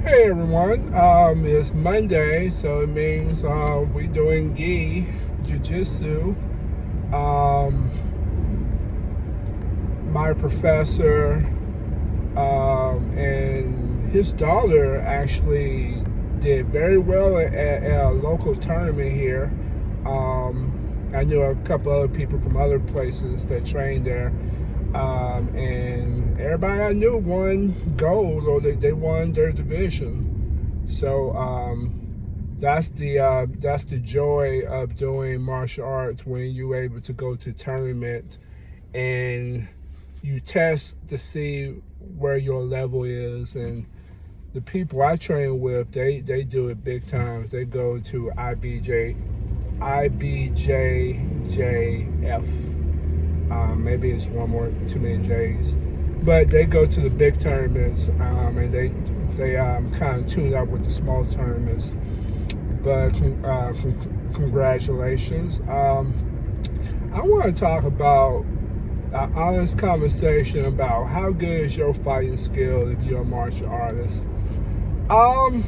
Hey everyone, it's Monday, so it means we're doing gi jiu-jitsu. Um, my professor and his daughter actually did very well at a local tournament here. I knew a couple other people from other places that trained there, and everybody I knew won gold or they won their division. So that's the joy of doing martial arts when you're able to go to tournaments and you test to see where your level is. And the people I train with, they do it big times. They go to IBJJF. Maybe it's one more too many J's, but they go to the big tournaments, and they kind of tune up with the small tournaments. But congratulations. I want to talk about an honest conversation about how good is your fighting skill if you're a martial artist. Um,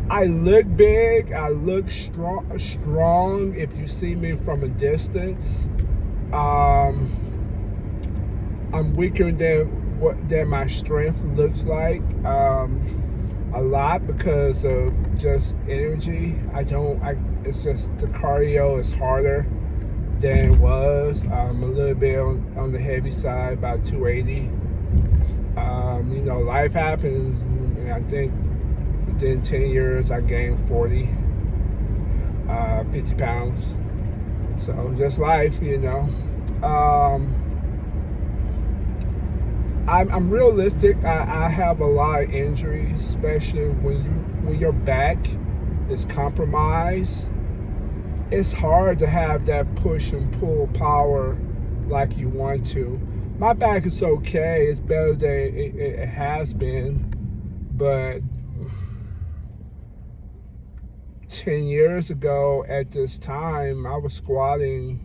I look big. I look strong. If you see me from a distance, um, I'm weaker than my strength looks like. A lot because of just energy. It's just the cardio is harder than it was. I'm a little bit on the heavy side, about 280. Life happens, and I think within 10 years I gained 50 pounds. So just life. I'm realistic. I have a lot of injuries, especially when your back is compromised. It's hard to have that push and pull power like you want to. My back is okay. It's better than it has been, but 10 years ago at this time, I was squatting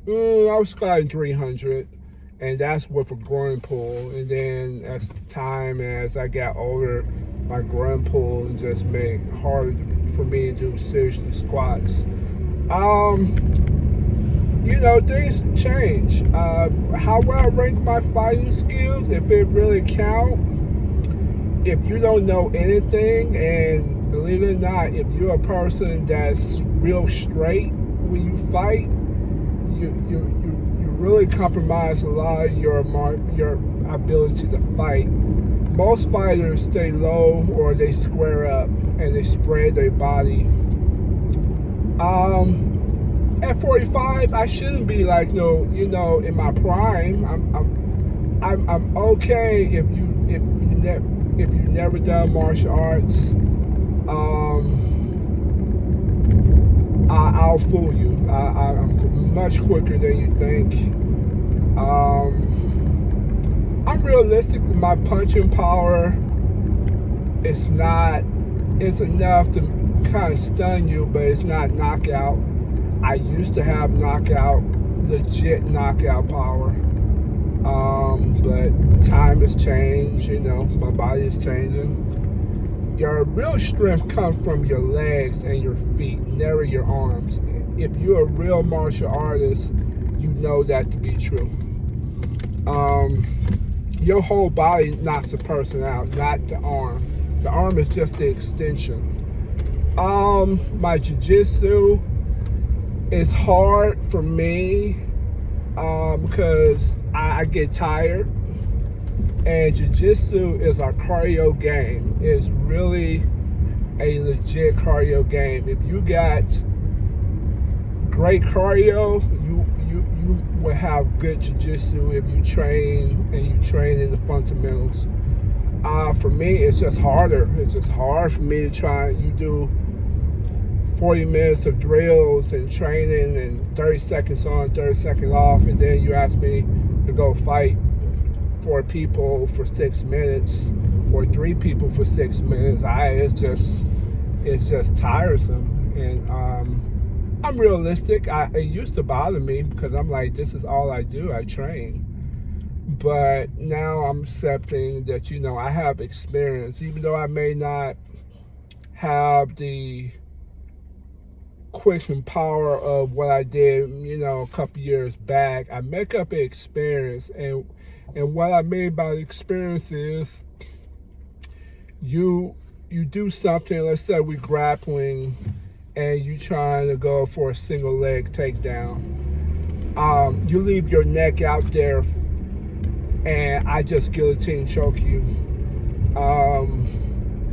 300, and that's with a groin pull. And then as I got older, my groin pull just made it harder for me to do seriously squats. Things change. How well I rank my fighting skills, if it really count, if you don't know anything, and believe it or not, if you're a person that's real straight when you fight, you really compromise a lot of your ability to fight. Most fighters stay low or they square up and they spread their body. At 45, I shouldn't be like in my prime. I'm okay if you never done martial arts. I'll fool you. I'm much quicker than you think. I'm realistic. My punching power is not. It's enough to kind of stun you, but it's not knockout. I used to have legit knockout power. But time has changed. My body is changing. Your real strength comes from your legs and your feet, never your arms. If you're a real martial artist, you know that to be true. Your whole body knocks a person out, not the arm. The arm is just the extension. My jiu-jitsu is hard for me because I get tired. And jiu-jitsu is a cardio game. It's really a legit cardio game. If you got great cardio, you will have good jiu-jitsu if you train in the fundamentals. For me, it's just harder. It's just hard for me to try. You do 40 minutes of drills and training and 30 seconds on, 30 seconds off, and then you ask me to go fight 4 people for 6 minutes or 3 people for 6 minutes. It's just tiresome. And I'm realistic. It used to bother me because I'm like, this is all I do. I train. But now I'm accepting that, I have experience, even though I may not have the quick and power of what I did, a couple years back. I make up an experience, and what I mean by experience is you do something. Let's say we're grappling, and you trying to go for a single leg takedown. You leave your neck out there, and I just guillotine choke you.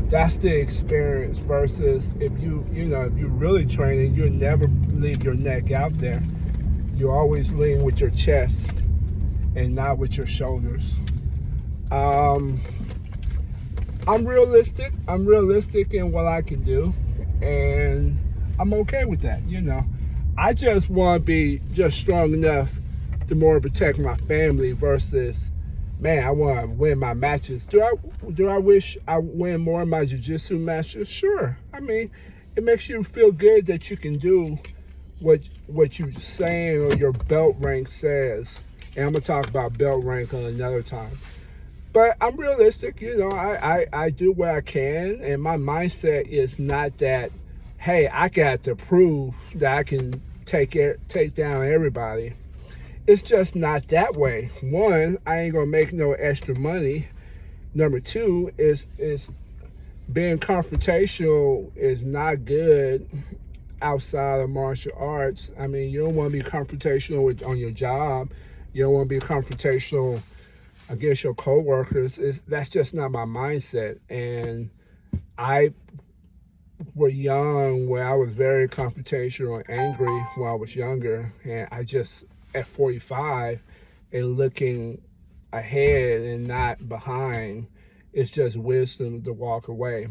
That's the experience versus if if you're really training, you'll never leave your neck out there. You always lean with your chest and not with your shoulders. I'm realistic. I'm realistic in what I can do, and I'm okay with that. I just want to be just strong enough to more protect my family versus, man, I want to win my matches. Do I wish I win more of my jiu-jitsu matches? Sure. I mean, it makes you feel good that you can do what you're saying or your belt rank says. And I'm gonna talk about belt rank on another time. But I'm realistic. I do what I can, and my mindset is not that, hey, I got to prove that I can take down everybody. It's just not that way. One, I ain't gonna make no extra money. Number two is being confrontational is not good outside of martial arts. I mean, you don't want to be confrontational on your job. You don't want to be confrontational against your coworkers. That's just not my mindset. And I were young when I was very confrontational and angry when I was younger, and I just at 45 and looking ahead and not behind, it's just wisdom to walk away.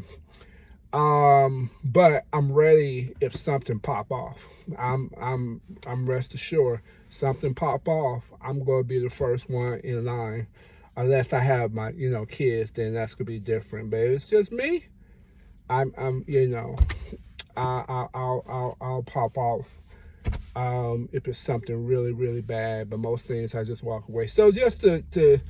But I'm ready if something pop off. I'm rest assured something pop off, I'm gonna be the first one in line. Unless I have my kids, then that's gonna be different. But if it's just me, I'm I'll pop off if it's something really, really bad. But most things I just walk away. So just to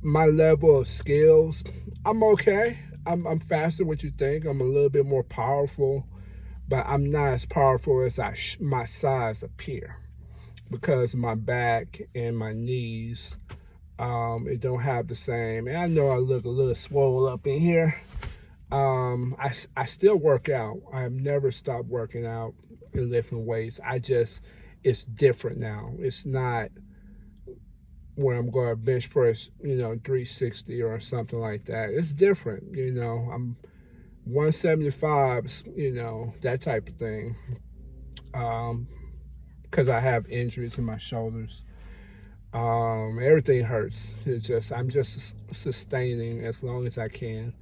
my level of skills, I'm okay. I'm faster than what you think. I'm a little bit more powerful, but I'm not as powerful as my size appear because my back and my knees, it don't have the same. And I know I look a little swole up in here. I still work out. I've never stopped working out and lifting weights. It's different now. It's not where I'm going to bench press, 360 or something like that. It's different, I'm 175, that type of thing. Because I have injuries in my shoulders. Everything hurts. I'm just sustaining as long as I can.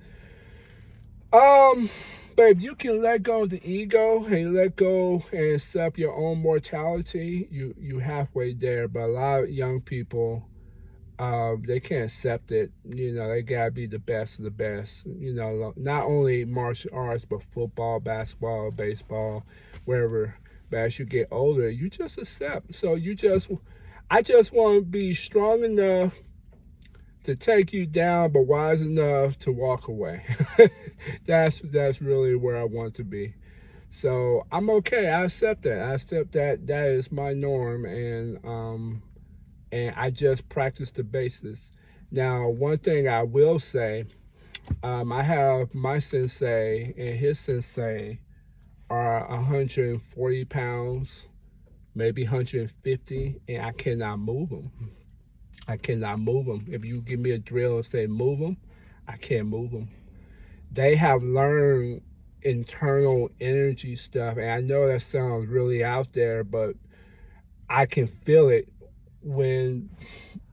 Babe, you can let go of the ego and let go and accept your own mortality. You halfway there, but a lot of young people, they can't accept it. They gotta be the best of the best. Not only martial arts, but football, basketball, baseball, wherever. But as you get older, you just accept. So I just want to be strong enough to take you down, but wise enough to walk away. That's really where I want to be. So I'm okay. I accept that. I accept that is my norm, and I just practice the basics. Now, one thing I will say, I have my sensei and his sensei are 140 pounds, maybe 150, and I cannot move them. I cannot move them. If you give me a drill and say move them, I can't move them. They have learned internal energy stuff, and I know that sounds really out there, but I can feel it when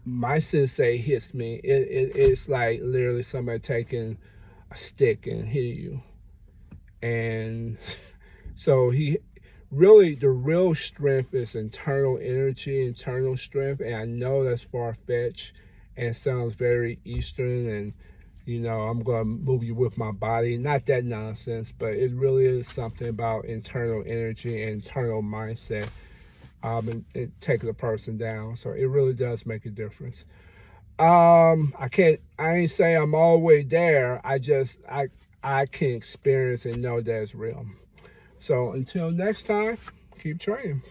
my sensei hits me. It's like literally somebody taking a stick and hitting you. And so the real strength is internal energy, internal strength. And I know that's far-fetched and sounds very Eastern and, I'm going to move you with my body. Not that nonsense, but it really is something about internal energy and internal mindset, and taking a person down. So it really does make a difference. I ain't say I'm all the way there. I can experience and know that it's real. So until next time, keep training.